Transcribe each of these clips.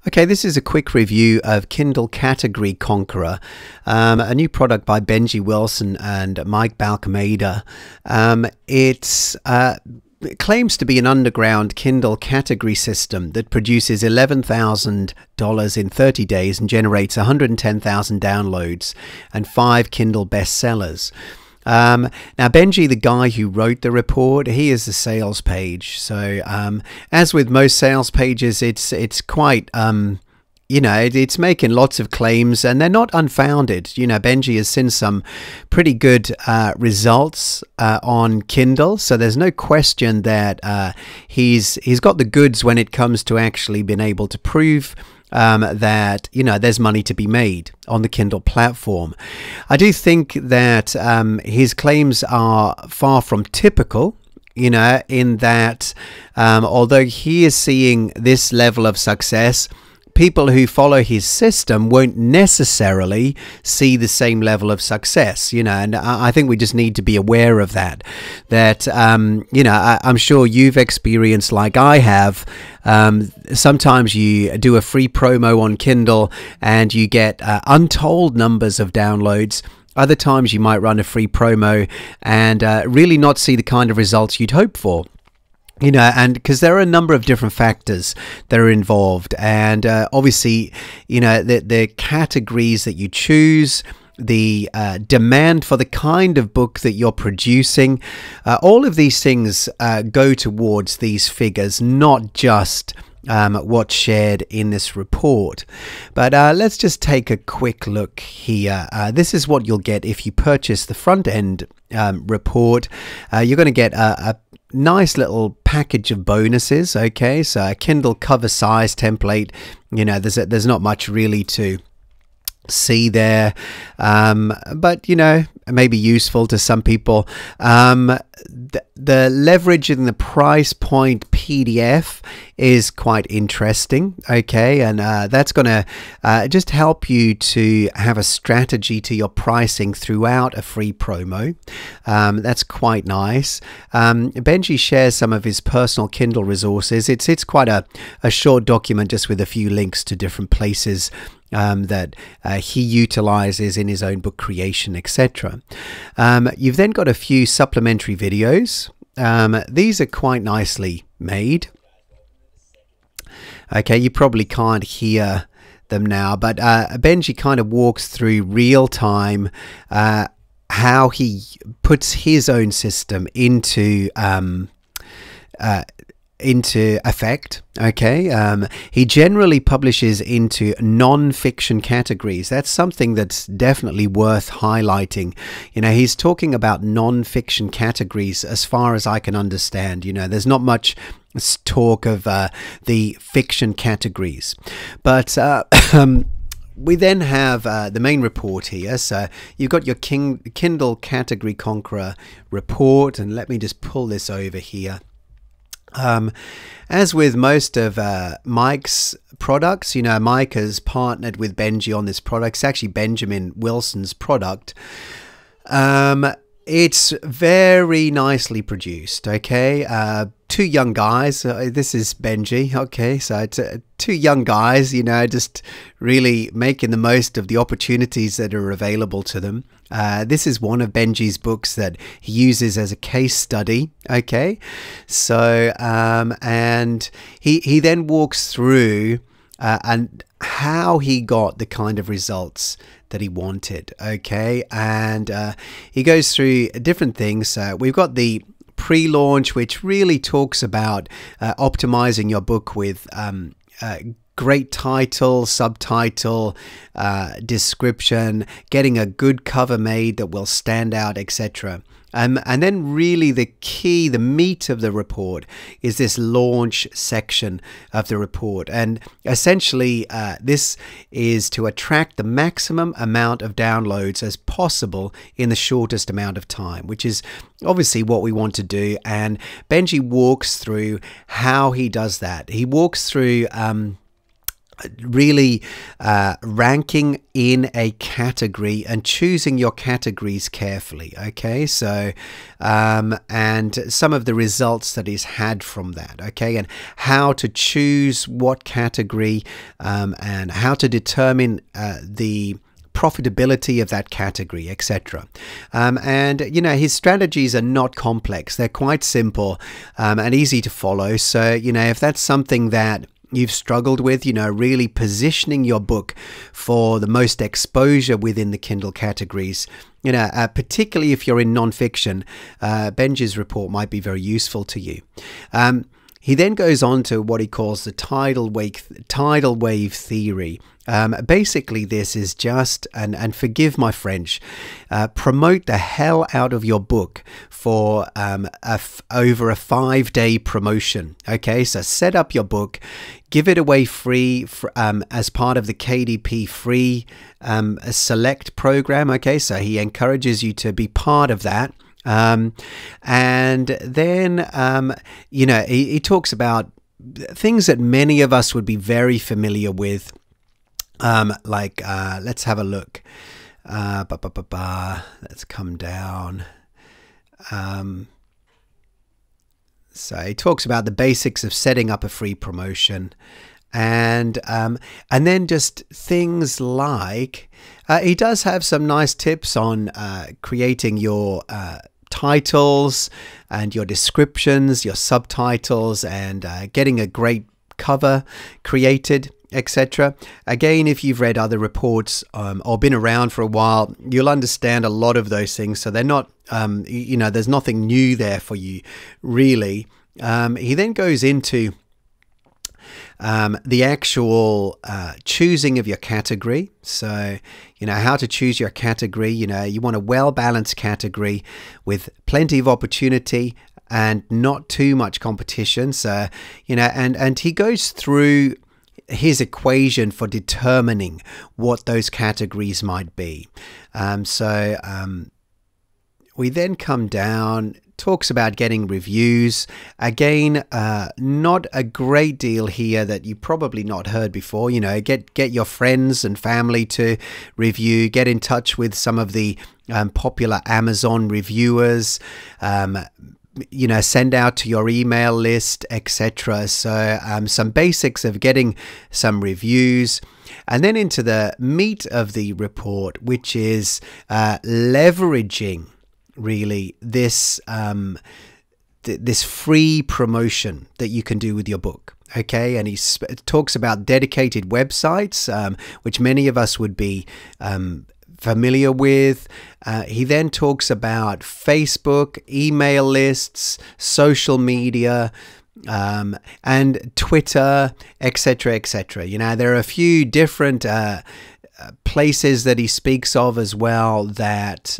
Okay, this is a quick review of Kindle Category Conqueror, a new product by Benji Wilson and Mike Balmaceda. It claims to be an underground Kindle category system that produces $11,000 in 30 days and generates 110,000 downloads and 5 Kindle bestsellers. Now, Benji, the guy who wrote the report, he is the sales page. So, as with most sales pages, it's quite, it's making lots of claims and they're not unfounded. Benji has seen some pretty good results on Kindle. So there's no question that he's got the goods when it comes to actually being able to prove that there's money to be made on the Kindle platform. I do think that his claims are far from typical, in that although he is seeing this level of success, people who follow his system won't necessarily see the same level of success, and I think we just need to be aware of that. I'm sure you've experienced, like I have, sometimes you do a free promo on Kindle and you get untold numbers of downloads. Other times you might run a free promo and really not see the kind of results you'd hope for. And because there are a number of different factors that are involved, and obviously, the categories that you choose, the demand for the kind of book that you're producing, all of these things go towards these figures, not just what's shared in this report. But let's just take a quick look here. This is what you'll get if you purchase the front end report. You're going to get a nice little package of bonuses. Okay, so a Kindle cover size template. There's not much really to see there, but maybe useful to some people. The leverage in the price point PDF is quite interesting. Okay, and that's going to just help you to have a strategy to your pricing throughout a free promo. That's quite nice. Benji shares some of his personal Kindle resources. It's quite a short document just with a few links to different places that he utilizes in his own book creation, etc. You've then got a few supplementary videos. These are quite nicely made. Okay, you probably can't hear them now, but Benji kind of walks through real time how he puts his own system into effect. Okay, he generally publishes into non-fiction categories. That's something that's definitely worth highlighting. He's talking about non-fiction categories as far as I can understand. There's not much talk of the fiction categories, but we then have the main report here. So you've got your Kindle Category Conqueror report, and let me just pull this over here. As with most of Mike's products, Mike has partnered with Benji on this product. It's actually Benjamin Wilson's product. It's very nicely produced. Okay, two young guys. This is Benji. Okay, so it's two young guys, just really making the most of the opportunities that are available to them. This is one of Benji's books that he uses as a case study. Okay, so and he then walks through and how he got the kind of results that he wanted. Okay, and he goes through different things. We've got the pre-launch, which really talks about optimizing your book with great title, subtitle, description, getting a good cover made that will stand out, etc. And then really the key, the meat of the report is this launch section of the report. And essentially, this is to attract the maximum amount of downloads as possible in the shortest amount of time, which is obviously what we want to do. And Benji walks through how he does that. He walks through really ranking in a category and choosing your categories carefully. Okay, so and some of the results that he's had from that. Okay, and how to choose what category and how to determine the profitability of that category, etc. And you know, his strategies are not complex. They're quite simple and easy to follow. So you know, if that's something that you've struggled with, you know, really positioning your book for the most exposure within the Kindle categories, you know, particularly if you're in nonfiction, Benji's report might be very useful to you. He then goes on to what he calls the tidal wave theory. Basically, this is just, and forgive my French, promote the hell out of your book for over a 5-day promotion. Okay, so set up your book, give it away free as part of the KDP free Select program. Okay, so he encourages you to be part of that. And then, you know, he talks about things that many of us would be very familiar with, like, let's have a look. Let's come down. So he talks about the basics of setting up a free promotion. And then just things like, he does have some nice tips on creating your titles and your descriptions, your subtitles, and getting a great cover created, etc. Again, if you've read other reports or been around for a while, you'll understand a lot of those things. So they're not, you know, there's nothing new there for you, really. He then goes into the actual choosing of your category. So, you know, how to choose your category. You know, you want a well-balanced category with plenty of opportunity and not too much competition. So, you know, and he goes through his equation for determining what those categories might be. We then come down, talks about getting reviews. Again, not a great deal here that you probably not heard before. You know, get your friends and family to review, get in touch with some of the popular Amazon reviewers, you know, send out to your email list, etc. So some basics of getting some reviews. And then into the meat of the report, which is leveraging really this this free promotion that you can do with your book. Okay, and he talks about dedicated websites, which many of us would be familiar with. He then talks about Facebook, email lists, social media, and Twitter, etc., etc. You know, there are a few different places that he speaks of as well that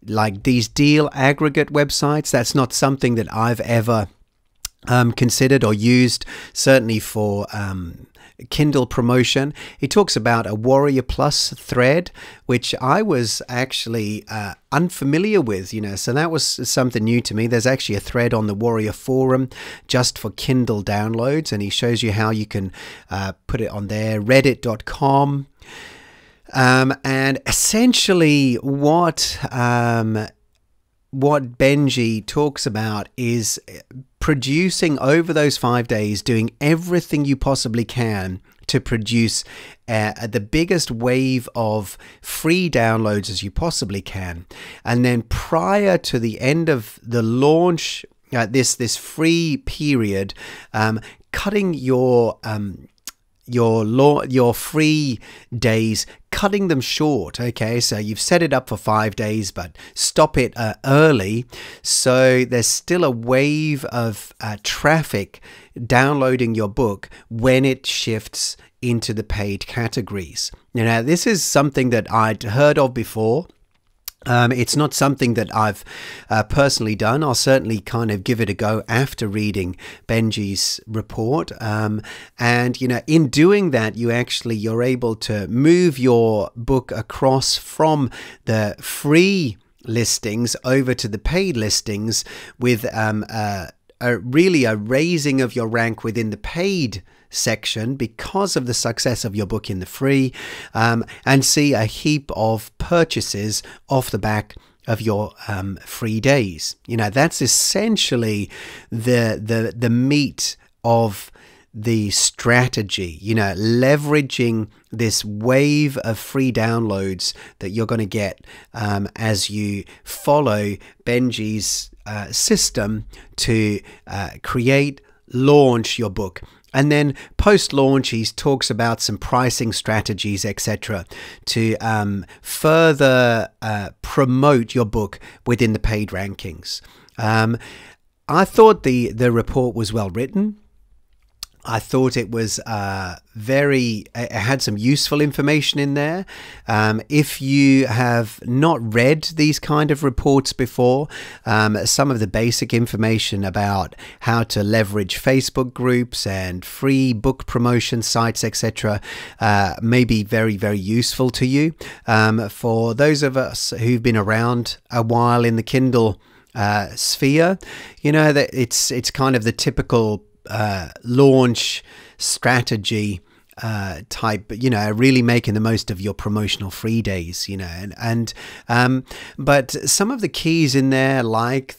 like these deal aggregate websites. That's not something that I've ever considered or used, certainly for Kindle promotion. He talks about a Warrior Plus thread, which I was actually unfamiliar with, you know, so that was something new to me. There's actually a thread on the Warrior forum just for Kindle downloads, and he shows you how you can put it on there, reddit.com. And essentially what Benji talks about is producing over those 5 days, doing everything you possibly can to produce the biggest wave of free downloads as you possibly can. And then prior to the end of the launch, this free period, cutting your free days, cutting them short. Okay, so you've set it up for 5 days, but stop it early, so there's still a wave of traffic downloading your book when it shifts into the paid categories. Now, this is something that I'd heard of before. It's not something that I've personally done. I'll certainly kind of give it a go after reading Benji's report. And, you know, in doing that, you're able to move your book across from the free listings over to the paid listings with really a raising of your rank within the paid section because of the success of your book in the free, and see a heap of purchases off the back of your free days. You know, that's essentially the meat of the strategy, you know, leveraging this wave of free downloads that you're going to get as you follow Benji's system to create, launch your book. And then post-launch, he talks about some pricing strategies, etc., to further promote your book within the paid rankings. I thought the report was well written. I thought it was it had some useful information in there. If you have not read these kind of reports before, some of the basic information about how to leverage Facebook groups and free book promotion sites, etc., may be very, very useful to you. For those of us who've been around a while in the Kindle sphere, you know that it's kind of the typical launch strategy type, you know, really making the most of your promotional free days, you know, but some of the keys in there, like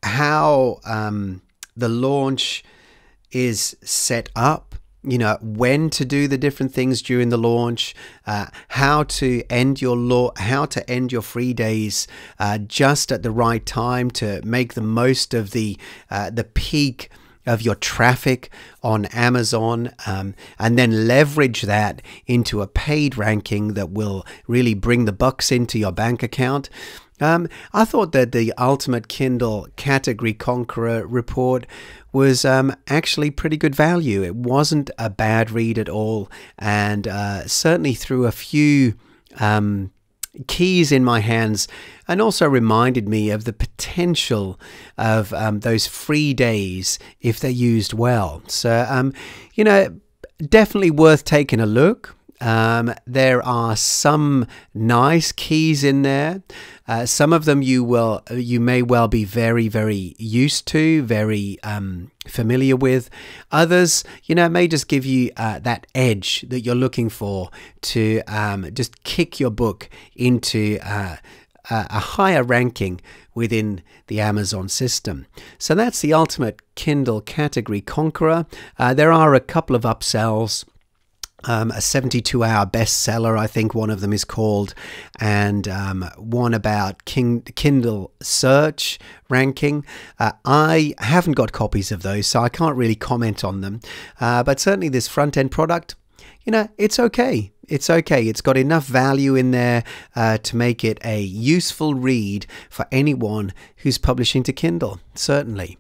how the launch is set up, you know, when to do the different things during the launch, how to end your free days just at the right time to make the most of the peak of your traffic on Amazon, and then leverage that into a paid ranking that will really bring the bucks into your bank account. I thought that the Ultimate Kindle Category Conqueror report was actually pretty good value. It wasn't a bad read at all, and certainly threw a few keys in my hands, and also reminded me of the potential of those free days if they're used well. So, you know, definitely worth taking a look. There are some nice keys in there. Some of them you may well be very, very used to, very familiar with. Others, you know, may just give you that edge that you're looking for to just kick your book into a higher ranking within the Amazon system. So that's the Ultimate Kindle Category Conqueror. There are a couple of upsells. A 72-hour bestseller, I think one of them is called, and one about Kindle search ranking. I haven't got copies of those, so I can't really comment on them. But certainly this front-end product, you know, it's okay. It's okay. It's got enough value in there to make it a useful read for anyone who's publishing to Kindle, certainly.